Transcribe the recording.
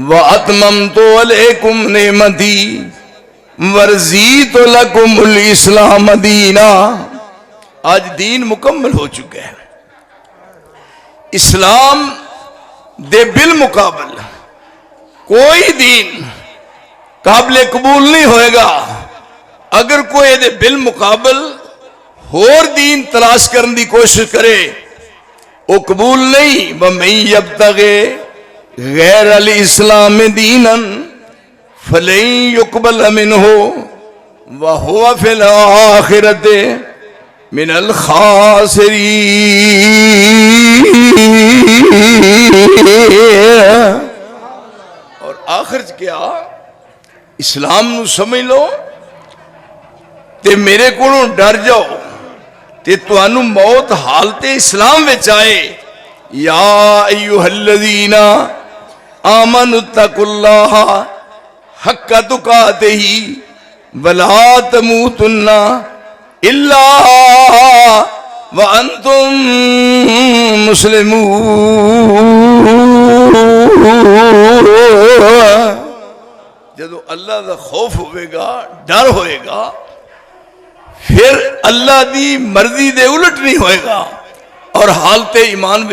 وَأَتْمَمْتُ عَلَيْكُمْ نِعْمَتِي وَرَضِيتُ لَكُمُ الْإِسْلَامَ دِینًا۔ آج دین مکمل ہو چکا ہے۔ اسلام دے بالمقابل کوئی دین قابل قبول نہیں ہوئے گا اگر کوئی دے بالمقابل اور دین تلاش کرنے دی کوشش کرے وہ قبول نہیں۔ وَمَن يَبْتَغِ غیر الاسلام دینا فلن يقبل منه وهو في الآخرة من الخاسرین۔ اور آخر کیا اسلام نو سمجھ لو تے میرے کو ڈر جاؤ تے توانو موت حالت اسلام وچ آئے۔ یا ایوہ الذین آمنوا اتقوا اللہ حق تقاتہ ولا تموتن الا وانتم مسلمون۔ جدو اللہ دا خوف ہوئے گا، ڈر ہوئے گا، پھر اللہ دی مرضی دے الٹ نہیں ہوئے گا اور حالت ایمان